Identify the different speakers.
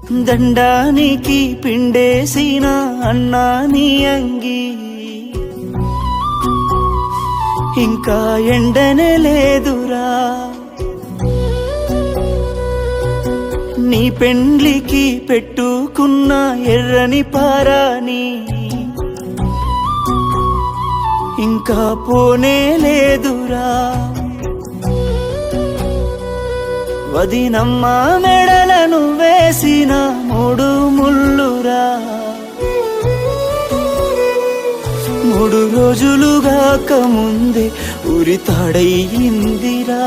Speaker 1: దండానికి పిండేసిన అన్నా నీ అంగి ఇంకా ఎండనే లేదురా నీ పెండ్లికి పెట్టుకున్న ఎర్రని పారాని ఇంకా పోనే లేదురా వదినమ్మ మెడలను వేసిన 3 ముళ్ళురా 3 రోజులుగాక ముందే ఉరితాడయిందిరా